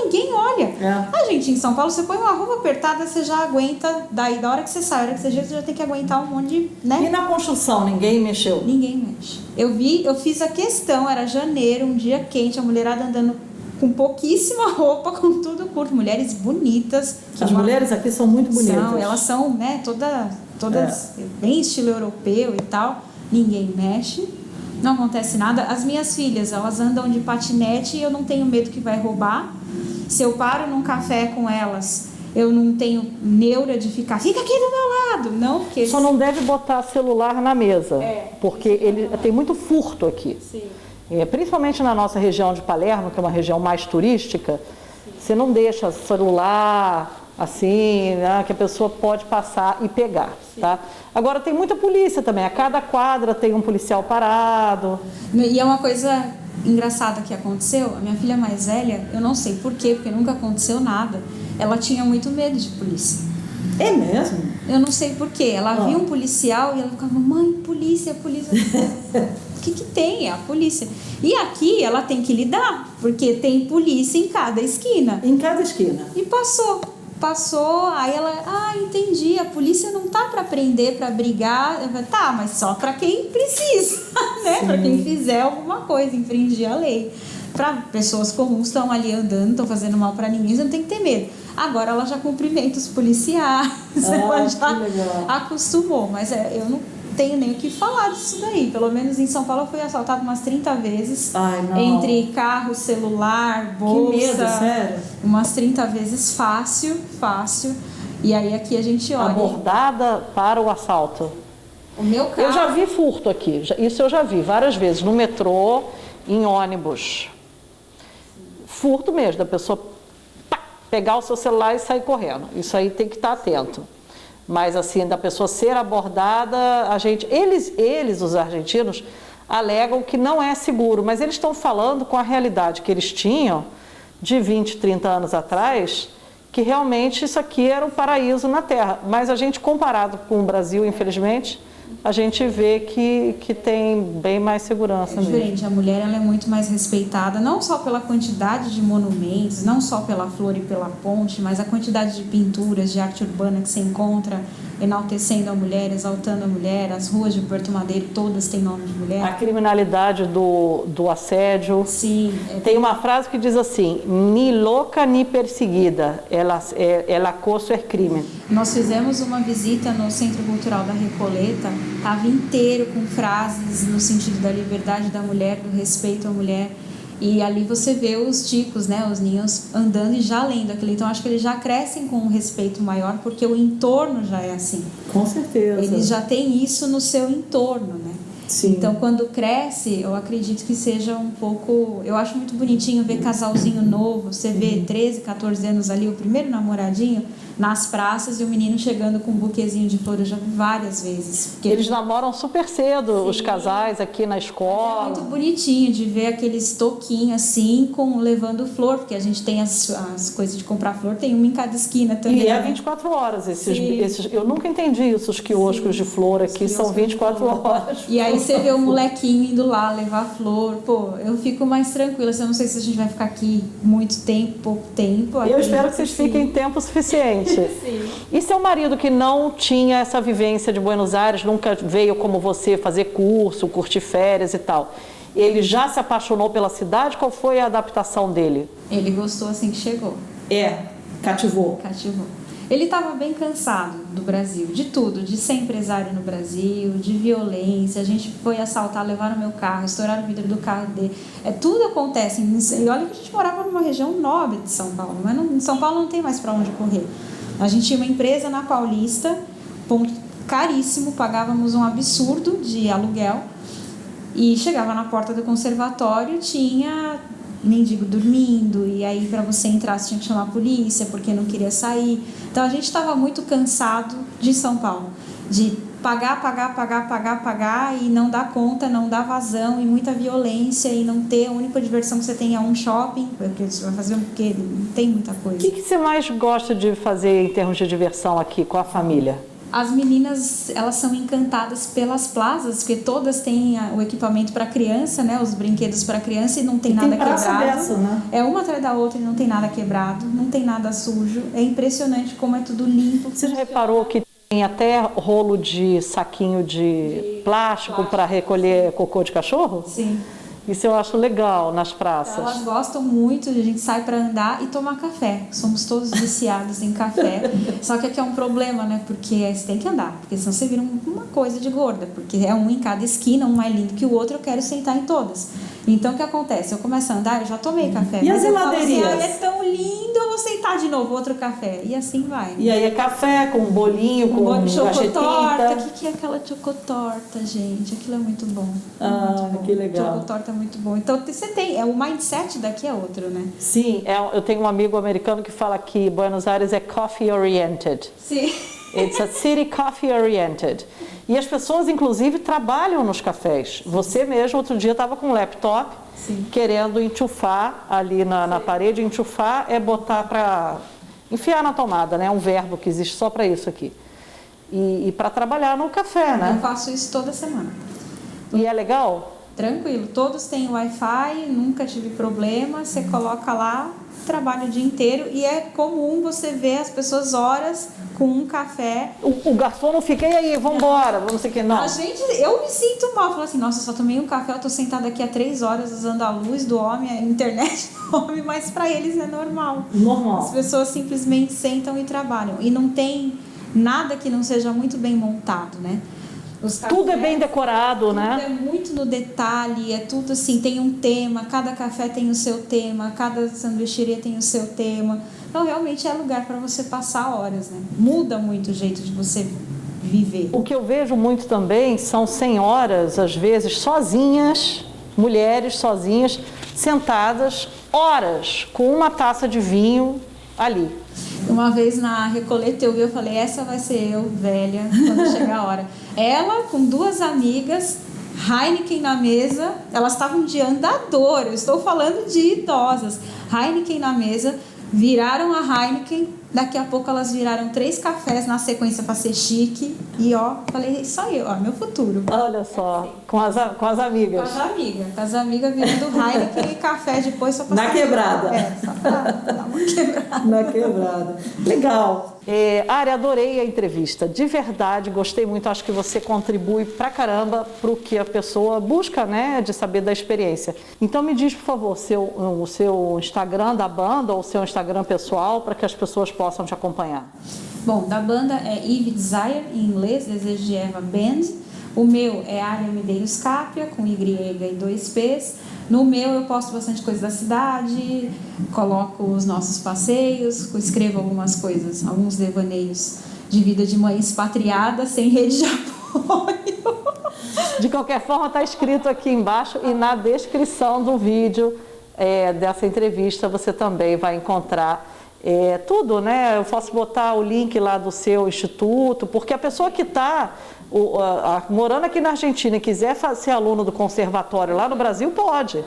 ninguém olha. A gente em São Paulo, você põe uma roupa apertada, você já aguenta, daí da hora que você sai, da hora que você chega, você já tem que aguentar um monte de, né? E na construção, ninguém mexeu? Ninguém mexe. Eu fiz a questão, era janeiro, um dia quente, a mulherada andando com pouquíssima roupa, com tudo curto, mulheres bonitas. As mulheres aqui são muito bonitas. Elas são, né, todas bem estilo europeu e tal, ninguém mexe. Não acontece nada. As minhas filhas, elas andam de patinete e eu não tenho medo que vai roubar. Se eu paro num café com elas, eu não tenho neura de fica aqui do meu lado. Não, porque... Só não deve botar celular na mesa, porque tem muito furto aqui. Sim. Principalmente na nossa região de Palermo, que é uma região mais turística, você não deixa celular... assim, né, que a pessoa pode passar e pegar, tá? Agora tem muita polícia também, a cada quadra tem um policial parado. E é uma coisa engraçada que aconteceu, a minha filha mais velha, eu não sei por quê, porque nunca aconteceu nada, ela tinha muito medo de polícia. É mesmo? Eu não sei por quê, ela viu um policial e ela ficava, mãe, polícia. O que tem? É a polícia. E aqui ela tem que lidar, porque tem polícia em cada esquina. Em cada esquina. E passou, aí ela, entendi, a polícia não tá para prender, para brigar, eu falei, mas só para quem precisa, né? Para quem fizer alguma coisa, infringir a lei. Para pessoas comuns estão ali andando, estão fazendo mal para ninguém, você não tem que ter medo. Agora ela já cumprimenta os policiais, ela já acostumou, mas eu não tenho nem o que falar disso daí. Pelo menos em São Paulo eu fui assaltada umas 30 vezes. Entre carro, celular, bolsa. Que medo, sério? Umas 30 vezes fácil. E aí aqui a gente olha. Abordada para o assalto. O meu carro... Eu já vi furto aqui, isso eu já vi várias vezes, no metrô, em ônibus. Furto mesmo, da pessoa pegar o seu celular e sair correndo. Isso aí tem que estar atento. Mas assim, da pessoa ser abordada, eles, os argentinos, alegam que não é seguro, mas eles estão falando com a realidade que eles tinham de 20, 30 anos atrás, que realmente isso aqui era um paraíso na Terra. Mas a gente, comparado com o Brasil, infelizmente, a gente vê que tem bem mais segurança mesmo. Diferente, a mulher ela é muito mais respeitada, não só pela quantidade de monumentos, não só pela flor e pela ponte, mas a quantidade de pinturas, de arte urbana que se encontra, enaltecendo a mulher, exaltando a mulher. As ruas de Puerto Madeiro todas têm nome de mulher. A criminalidade do assédio. Sim. Tem uma frase que diz assim: ni louca ni perseguida, el acoso é crime. Nós fizemos uma visita no Centro Cultural da Recoleta, estava inteiro com frases no sentido da liberdade da mulher, do respeito à mulher. E ali você vê os ticos, né, os ninhos andando e já lendo aquilo. Então acho que eles já crescem com um respeito maior, porque o entorno já é assim. Com certeza. Eles já têm isso no seu entorno, né? Sim. Então quando cresce, eu acredito que seja um pouco... Eu acho muito bonitinho ver casalzinho novo. Você vê 13, 14 anos ali, o primeiro namoradinho, nas praças, e o menino chegando com um buquezinho de flor. Eu já vi várias vezes. Porque eles namoram super cedo, sim, os casais aqui na escola. É muito bonitinho de ver aqueles toquinhos assim, levando flor, porque a gente tem as coisas de comprar flor, tem uma em cada esquina também. E é 24 horas. Eu nunca entendi isso, os quioscos de flor aqui são 24 horas. E aí você vê o molequinho indo lá levar flor. Pô, eu fico mais tranquila. Eu não sei se a gente vai ficar aqui muito tempo, pouco tempo. Eu espero que vocês fiquem tempo suficiente. Sim. E seu marido, que não tinha essa vivência de Buenos Aires, nunca veio como você fazer curso, curtir férias e tal, ele já se apaixonou pela cidade? Qual foi a adaptação dele? Ele gostou assim que chegou. Cativou. Ele estava bem cansado do Brasil, de tudo, de ser empresário no Brasil, de violência. A gente foi assaltar, levaram meu carro, estouraram o vidro do carro dele. Tudo acontece. E olha que a gente morava numa região nobre de São Paulo, mas em São Paulo não tem mais para onde correr. A gente tinha uma empresa na Paulista, ponto caríssimo, pagávamos um absurdo de aluguel, e chegava na porta do conservatório, tinha mendigo dormindo, e aí para você entrar você tinha que chamar a polícia porque não queria sair. Então a gente estava muito cansado de São Paulo, de pagar e não dar conta, não dar vazão, e muita violência, e não ter, a única diversão que você tem é um shopping, porque você vai fazer porque não tem muita coisa. O que você mais gosta de fazer em termos de diversão aqui com a família? As meninas, elas são encantadas pelas plazas, porque todas têm o equipamento para criança, né? Os brinquedos para criança, e não tem nada quebrado. Dessa, né? É uma atrás da outra e não tem nada quebrado, não tem nada sujo. É impressionante como é tudo limpo. Você já reparou que tem até rolo de saquinho de plástico para recolher cocô de cachorro? Sim. Isso eu acho legal nas praças. Elas gostam muito, a gente sai para andar e tomar café. Somos todos viciados em café. Só que aqui é um problema, né? Porque você tem que andar, porque senão você vira uma coisa de gorda. Porque é um em cada esquina, um mais lindo que o outro, eu quero sentar em todas. Então o que acontece? Eu começo a andar, eu já tomei café. E as geladeirinhas? Assim, é tão lindo, eu vou sentar de novo, outro café. E assim vai. E aí é café com bolinho, com chocotorta. O que é aquela chocotorta, gente? Aquilo é muito bom. Ah, muito bom. Que legal. Chocotorta é muito bom. Então você tem, o mindset daqui é outro, né? Sim, eu tenho um amigo americano que fala que Buenos Aires é coffee oriented. Sim. It's a city coffee oriented. E as pessoas, inclusive, trabalham nos cafés. Você mesmo, outro dia, estava com um laptop, sim, querendo enchufar ali na parede. Enchufar é botar para enfiar na tomada, né? É um verbo que existe só para isso aqui. E para trabalhar no café, né? Eu faço isso toda semana. E é legal? Tranquilo, todos têm Wi-Fi, nunca tive problema, você coloca lá, trabalha o dia inteiro e é comum você ver as pessoas horas com um café. O garçom não fica, e aí, vambora, vamos sei que não. Eu me sinto mal, falo assim, nossa, eu só tomei um café, eu tô sentada aqui há 3 horas usando a luz do homem, a internet do homem, mas pra eles é normal. Normal. As pessoas simplesmente sentam e trabalham. E não tem nada que não seja muito bem montado, né? Tudo é bem decorado, né? Tudo é muito no detalhe, é tudo assim, tem um tema, cada café tem o seu tema, cada sanduicheria tem o seu tema. Então, realmente é lugar para você passar horas, né? Muda muito o jeito de você viver. O que eu vejo muito também são senhoras, às vezes, sozinhas, mulheres sozinhas, sentadas horas com uma taça de vinho ali. Uma vez na Recoleta eu falei, essa vai ser eu, velha, quando chegar a hora. Ela com 2 amigas, Heineken na mesa, elas estavam de andador, eu estou falando de idosas. Heineken na mesa, viraram a Heineken, daqui a pouco elas viraram 3 cafés na sequência para ser chique. E ó, falei, isso aí, ó, meu futuro. Olha só, com as amigas. Com as amigas virando Heineken e café depois só para Na quebrada. Só para dar uma quebrada. Na quebrada. Legal. Ari, adorei a entrevista, de verdade, gostei muito, acho que você contribui pra caramba pro que a pessoa busca, né, de saber da experiência. Então me diz, por favor, o seu Instagram da banda ou o seu Instagram pessoal, para que as pessoas possam te acompanhar. Bom, da banda é Eve Desire, em inglês, Desejo de Eva Band. O meu é Aria Medeiros Capia, com Y e 2 P's. No meu eu posto bastante coisa da cidade, coloco os nossos passeios, escrevo algumas coisas, alguns devaneios de vida de mãe expatriada, sem rede de apoio. De qualquer forma, está escrito aqui embaixo e na descrição do vídeo dessa entrevista você também vai encontrar tudo, né? Eu posso botar o link lá do seu instituto, porque a pessoa que está morando aqui na Argentina e quiser ser aluno do conservatório lá no Brasil, pode.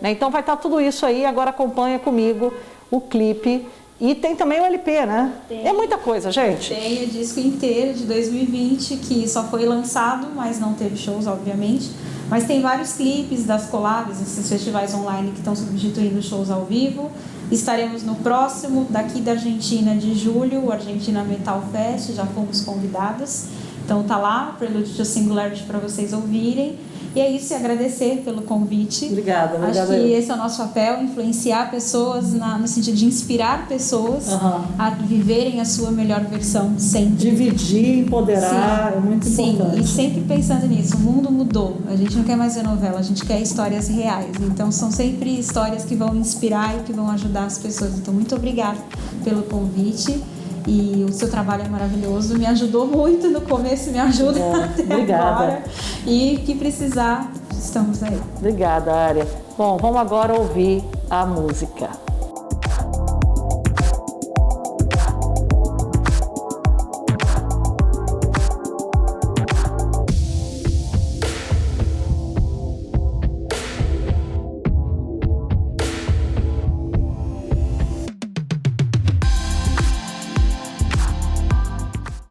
Né? Então vai estar tudo isso aí, agora acompanha comigo o clipe. E tem também o LP, né? Tem. É muita coisa, gente. Tem o disco inteiro de 2020, que só foi lançado, mas não teve shows, obviamente. Mas tem vários clipes das collabs, esses festivais online que estão substituindo shows ao vivo. Estaremos no próximo, daqui da Argentina, de julho, o Argentina Metal Fest, já fomos convidadas. Então tá lá, Prelude to Singularity, para vocês ouvirem. E é isso, e agradecer pelo convite. Obrigada. Acho que esse é o nosso papel, influenciar pessoas, no sentido de inspirar pessoas a viverem a sua melhor versão sempre. Dividir, empoderar, é muito importante. Sim, e sempre pensando nisso, o mundo mudou, a gente não quer mais ver novela, a gente quer histórias reais. Então são sempre histórias que vão inspirar e que vão ajudar as pessoas. Então muito obrigada pelo convite. E o seu trabalho é maravilhoso, me ajudou muito no começo, me ajuda até agora. E que precisar, estamos aí. Obrigada, Aria. Bom, vamos agora ouvir a música.